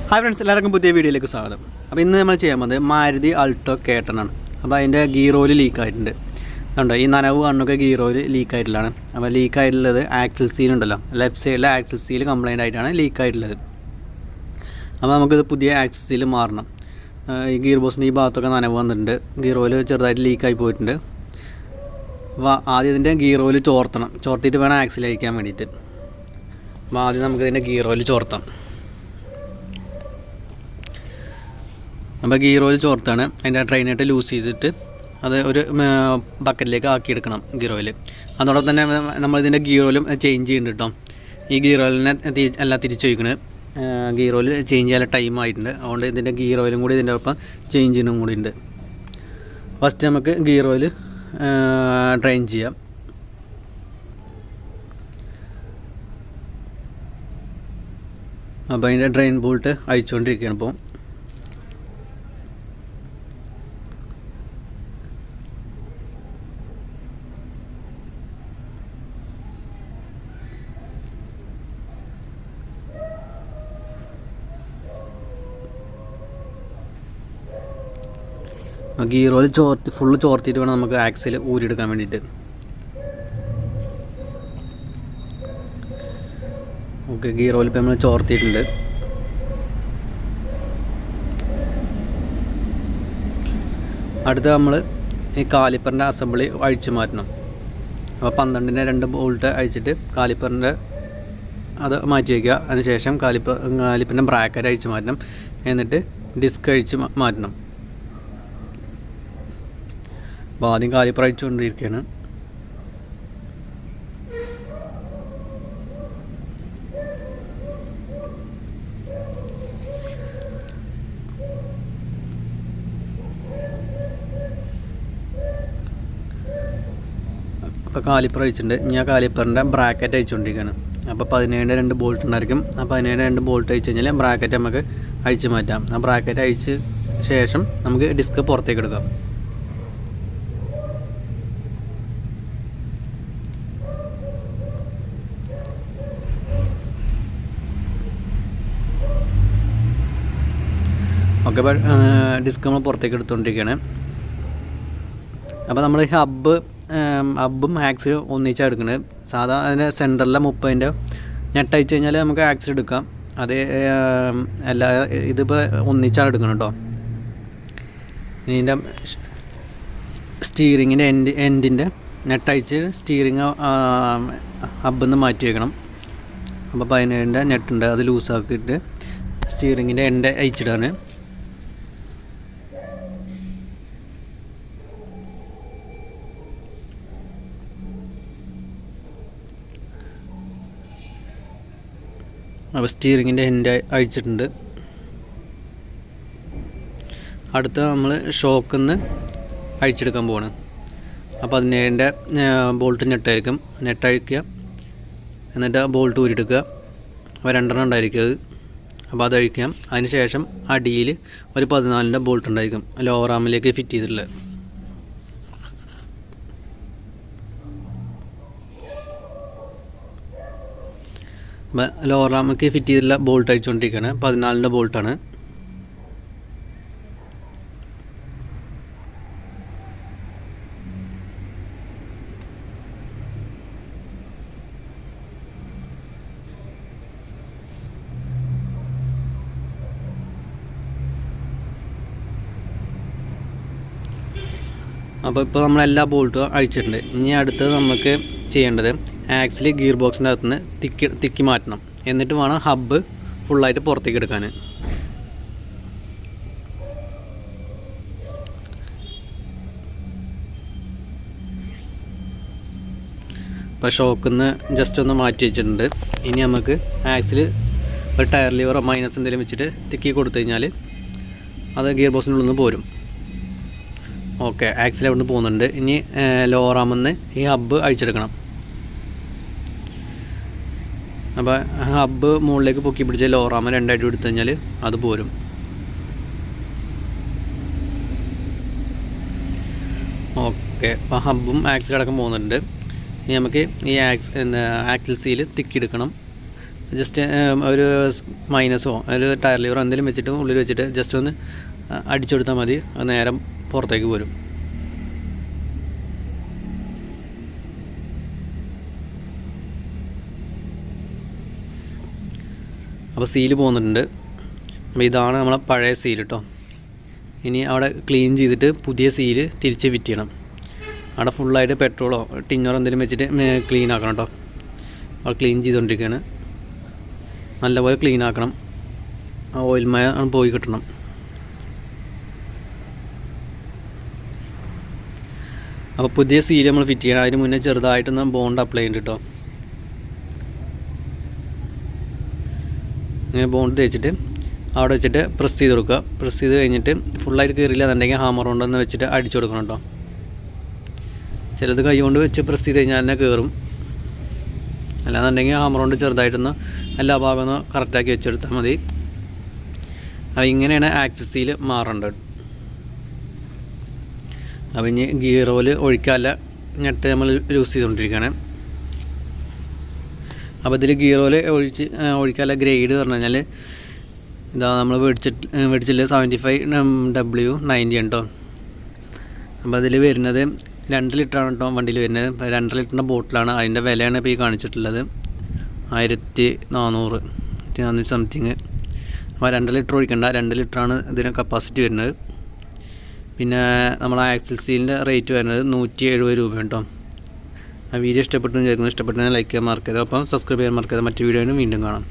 Hi friends, എല്ലാവർക്കും പുതിയ വീഡിയോയിലേക്ക് സ്വാഗതം. അപ്പോൾ ഇന്ന് നമ്മൾ ചെയ്യാൻ പോകുന്നത് മാരുതി ആൾട്ടോ K10 ആണ്. അപ്പോൾ അതിൻ്റെ ഗിയർ ഓയിൽ ലീക്കായിട്ടുണ്ട്. അതുകൊണ്ട് ഈ നനവ് കണ്ണൊക്കെ ഗിയർ ഓയിൽ ലീക്കായിട്ടുള്ളതാണ്. അപ്പോൾ ലീക്കായിട്ടുള്ളത് ആക്സിൽ സീൽ ഉണ്ടല്ലോ, ലെഫ്റ്റ് സൈഡിലെ ആക്സിൽ സീൽ കംപ്ലൈൻ്റ് ആയിട്ടാണ് ലീക്കായിട്ടുള്ളത്. അപ്പോൾ നമുക്കിത് പുതിയ ആക്സിൽ സീൽ മാറണം. ഈ ഗിയർ ബോക്സിൻ്റെ ഈ ഭാഗത്തൊക്കെ നനവ് വന്നിട്ടുണ്ട്, ഗിയർ ഓയിൽ ചെറുതായിട്ട് ലീക്കായി പോയിട്ടുണ്ട്. അപ്പോൾ ആദ്യം ഇതിൻ്റെ ഗിയർ ഓയിൽ ചോർത്തിയിട്ട് വേണം ആക്സിൽ അയക്കാൻ വേണ്ടിയിട്ട്. അപ്പോൾ ആദ്യം നമുക്കിതിൻ്റെ ഗിയർ ഓയിൽ ചോർത്താം. അപ്പോൾ ഗിയർ ഓയിൽ ചോർത്താണ് അതിൻ്റെ ട്രെയിനായിട്ട് ലൂസ് ചെയ്തിട്ട് അത് ഒരു ബക്കറ്റിലേക്ക് ആക്കിയെടുക്കണം ഗിയർ ഓയിൽ. അതോടൊപ്പം തന്നെ നമ്മളിതിൻ്റെ ഗിയർ ഓയിലും ചേഞ്ച് ചെയ്യുന്നുണ്ട് കേട്ടോ. ഈ ഗിയർ ഓയിലിനെ എല്ലാം തിരിച്ച് വയ്ക്കുന്നത് ഗിയർ ഓയിൽ ചേഞ്ച് ചെയ്യാൻ ടൈം ആയിട്ടുണ്ട്. അതുകൊണ്ട് ഇതിൻ്റെ ഗിയർ ഓയിലും കൂടി ഇതിൻ്റെ ഒപ്പം ചേഞ്ച് ചെയ്യുന്നതും കൂടി ഉണ്ട്. ഫസ്റ്റ് നമുക്ക് ഗിയർ ഓയിൽ ഡ്രെയിൻ ചെയ്യാം. അപ്പോൾ അതിൻ്റെ ഡ്രെയിൻ ബോൾട്ട് അഴിച്ചുകൊണ്ടിരിക്കുകയാണ് ഇപ്പോൾ. ഗിയർ ഓയിൽ ഫുള്ള് ചോർത്തിയിട്ട് വേണം നമുക്ക് ആക്സിൽ ഊരിയെടുക്കാൻ വേണ്ടിയിട്ട്. ഓക്കെ, ഗിയർ ഓയിൽ ഇപ്പോൾ നമ്മൾ ചോർത്തിയിട്ടുണ്ട്. അടുത്ത നമ്മൾ ഈ കാലിപ്പറിൻ്റെ അസംബ്ലി അഴിച്ചു മാറ്റണം. അപ്പോൾ 12ൻ്റെ 2 ബോൾട്ട് അഴിച്ചിട്ട് കാലിപ്പറിൻ്റെ അത് മാറ്റി വയ്ക്കുക. അതിനുശേഷം കാലിപ്പറിൻ്റെ ബ്രാക്കറ്റ് അഴിച്ചു മാറ്റണം. എന്നിട്ട് ഡിസ്ക് അഴിച്ച് മാറ്റണം. അപ്പോൾ ആദ്യം കാലിപ്പർ അഴിച്ചുകൊണ്ടിരിക്കുകയാണ്. അപ്പോൾ കാലിപ്പർ അഴിച്ചിട്ടുണ്ട്. ഇനി ആ കാലിപ്പറിൻ്റെ ബ്രാക്കറ്റ് അഴിച്ചുകൊണ്ടിരിക്കുകയാണ്. അപ്പോൾ 17ൻ്റെ 2 ബോൾട്ട് ഉണ്ടായിരിക്കും. ആ 17ൻ്റെ 2 ബോൾട്ട് അഴിച്ച് കഴിഞ്ഞാൽ ബ്രാക്കറ്റ് നമുക്ക് അഴിച്ച് മാറ്റാം. ആ ബ്രാക്കറ്റ് അഴിച്ച് ശേഷം നമുക്ക് ഡിസ്ക് പുറത്തേക്ക് എടുക്കാം. ഓക്കെ, അപ്പോൾ ഡിസ്ക് നമ്മൾ പുറത്തേക്ക് എടുത്തുകൊണ്ടിരിക്കുകയാണ്. അപ്പോൾ നമ്മൾ ഈ ഹബ്ബും ആക്സിലും ഒന്നിച്ചാണ് എടുക്കുന്നത്. സാധാ അതിൻ്റെ സെൻറ്ററിലെ 30ൻ്റെ നെട്ട് അയച്ചു കഴിഞ്ഞാൽ നമുക്ക് ആക്സിൽ എടുക്കാം. അതേ ഇതിപ്പോൾ ഒന്നിച്ചാണ് എടുക്കണം കേട്ടോ. ഇനി ഇതിൻ്റെ സ്റ്റീറിങ്ങിൻ്റെ എൻഡിൻ്റെ നെട്ട് അയച്ച് സ്റ്റീറിങ് ഹബ്ബിൽ നിന്ന് മാറ്റി വയ്ക്കണം. അപ്പോൾ 17ൻ്റെ നെട്ടുണ്ട്, അത് ലൂസാക്കിയിട്ട് സ്റ്റീറിങ്ങിൻ്റെ എൻഡ് അയച്ചിടാണ്. അപ്പോൾ സ്റ്റീറിങ്ങിൻ്റെ എൻഡ് അഴിച്ചിട്ടുണ്ട്. അടുത്ത നമ്മൾ ഷോക്കിൽ നിന്ന് അഴിച്ചെടുക്കാൻ പോവാണ്. അപ്പോൾ 17ൻ്റെ ബോൾട്ട് നെട്ടായിരിക്കും, നെട്ട് അഴിക്കുക. എന്നിട്ട് ബോൾട്ട് ഊരിയെടുക്കുക. അപ്പോൾ 2 ഉണ്ടായിരിക്കും അത്. അപ്പോൾ അത് അഴിക്കാം. അതിന് ശേഷം അടിയിൽ ഒരു 14ൻ്റെ ബോൾട്ട് ഉണ്ടായിരിക്കും, ലോവർ ആമിലേക്ക് ഫിറ്റ് ചെയ്തിട്ടുള്ളത്. ലോവർ ആമിലേക്ക് ഫിറ്റ് ചെയ്തിട്ടുള്ള ബോൾട്ട് അഴിച്ചുകൊണ്ടിരിക്കുകയാണ്. 14ൻ്റെ ബോൾട്ടാണ്. അപ്പോൾ ഇപ്പോൾ നമ്മളെല്ലാ ബോൾട്ടും അഴിച്ചിട്ടുണ്ട്. ഇനി അടുത്തത് നമുക്ക് ചെയ്യേണ്ടത് ആക്സിൽ ഗിയർ ബോക്സിൻ്റെ അകത്തുനിന്ന് തിക്കി മാറ്റണം. എന്നിട്ട് വേണം ഹബ്ബ് ഫുള്ളായിട്ട് പുറത്തേക്ക് എടുക്കാൻ. ഇപ്പോൾ ഷോക്കിൽ നിന്ന് ജസ്റ്റ് ഒന്ന് മാറ്റി വെച്ചിട്ടുണ്ട്. ഇനി നമുക്ക് ആക്സിൽ ഒരു ടയർ ലിവറോ മൈനസ് എന്തെങ്കിലും വെച്ചിട്ട് തിക്കി കൊടുത്തു കഴിഞ്ഞാൽ അത് ഗിയർ ബോക്സിനുള്ളിൽ നിന്ന് പോരും. ഓക്കെ, ആക്സിൽ അവിടെ നിന്ന് പോകുന്നുണ്ട്. ഇനി ലോവർ ആമെന്ന് ഈ ഹബ്ബ് അഴിച്ചെടുക്കണം. അപ്പോൾ ഹബ്ബ് മുകളിലേക്ക് പൊക്കി പിടിച്ച് ലോവർ ആമ 2 അടി എടുത്തു കഴിഞ്ഞാൽ അത് പോരും. ഓക്കെ, അപ്പോൾ ഹബ്ബും ആക്സിൽ അടക്കം പോകുന്നുണ്ട്. ഇനി നമുക്ക് ഈ ആക്സിൽ സീൽ തിക്കിയെടുക്കണം. ജസ്റ്റ് ഒരു മൈനസോ ഒരു ടയർ ലിവറോ എന്തെങ്കിലും വെച്ചിട്ട് ഉള്ളിൽ വെച്ചിട്ട് ജസ്റ്റ് ഒന്ന് അടിച്ചു കൊടുത്താൽ മതി. അത് നേരം പുറത്തേക്ക് പോരും. അപ്പോൾ സീല് പോകുന്നുണ്ട്. അപ്പോൾ ഇതാണ് നമ്മളെ പഴയ സീൽ കേട്ടോ. ഇനി അവിടെ ക്ലീൻ ചെയ്തിട്ട് പുതിയ സീല് തിരിച്ച് ഫിറ്റ് ചെയ്യണം. അവിടെ ഫുള്ളായിട്ട് പെട്രോളോ ടിന്നറോ എന്തെങ്കിലും വെച്ചിട്ട് ക്ലീൻ ആക്കണം കേട്ടോ. അവിടെ ക്ലീൻ ചെയ്തുകൊണ്ടിരിക്കുകയാണ്. നല്ലപോലെ ക്ലീൻ ആക്കണം. ആ ഓയിൽ മയ പോയി കിട്ടണം. അപ്പോൾ പുതിയ സീൽ നമ്മൾ ഫിറ്റ് ചെയ്യണം. അതിന് മുന്നേ ചെറുതായിട്ടൊന്ന് ബോണ്ട് അപ്ലൈ ചെയ്യുന്നുണ്ട് കേട്ടോ. ഇങ്ങനെ ബോണ്ട് തേച്ചിട്ട് അവിടെ വെച്ചിട്ട് പ്രസ് ചെയ്ത് കൊടുക്കുക. പ്രസ് ചെയ്ത് കഴിഞ്ഞിട്ട് ഫുള്ളായിട്ട് കയറിയില്ല എന്നുണ്ടെങ്കിൽ ഹാമർ കൊണ്ടൊന്ന് വെച്ചിട്ട് അടിച്ചു കൊടുക്കണം കേട്ടോ. ചിലത് കൈ കൊണ്ട് വെച്ച് പ്രസ് ചെയ്ത് കഴിഞ്ഞാൽ തന്നെ കയറും. അല്ലാന്നുണ്ടെങ്കിൽ ഹാമർ കൊണ്ട് ചെറുതായിട്ടൊന്ന് എല്ലാ ഭാഗവും ഒന്ന് കറക്റ്റാക്കി വെച്ചെടുത്താൽ മതി. അപ്പോൾ ഇങ്ങനെയാണ് ആക്സിസ് സീൽ മാറേണ്ടത്. അപ്പോൾ ഇനി ഗിയർ ഓയിൽ ഒഴിക്കാനുള്ള ഞെട്ട് നമ്മൾ യൂസ് ചെയ്തുകൊണ്ടിരിക്കുകയാണ്. അപ്പോൾ ഇതിൽ ഗിയർ ഓയിൽ ഒഴിക്കാനുള്ള ഗ്രേഡ് പറഞ്ഞു കഴിഞ്ഞാൽ ഇതാ നമ്മൾ മേടിച്ചില്ല 75W90 കേട്ടോ. അപ്പോൾ അതിൽ വരുന്നത് 2 ലിറ്ററാണ് കേട്ടോ വണ്ടിയിൽ വരുന്നത്. 2 ലിറ്ററിൻ്റെ ബോട്ടിലാണ്. അതിൻ്റെ വിലയാണ് ഇപ്പോൾ ഈ കാണിച്ചിട്ടുള്ളത് 1400 സംതിങ്. അപ്പോൾ 2 ലിറ്റർ ഒഴിക്കണ്ട, 2 ലിറ്ററാണ് ഇതിന് കപ്പാസിറ്റി വരുന്നത്. പിന്നെ നമ്മൾ ആക്സിൽ സീലിൻ്റെ റേറ്റ് വരുന്നത് 170 രൂപ കേട്ടോ. ആ വീഡിയോ ഇഷ്ടപ്പെട്ടെന്ന് വിചാരിക്കുന്നു. ഇഷ്ടപ്പെട്ടെന്ന് ലൈക്ക് ചെയ്യാൻ മറക്കരുത്. അപ്പം സബ്സ്ക്രൈബ് ചെയ്യാൻ മറക്കരുത്. മറ്റു വീഡിയോയിലും വീണ്ടും കാണാം.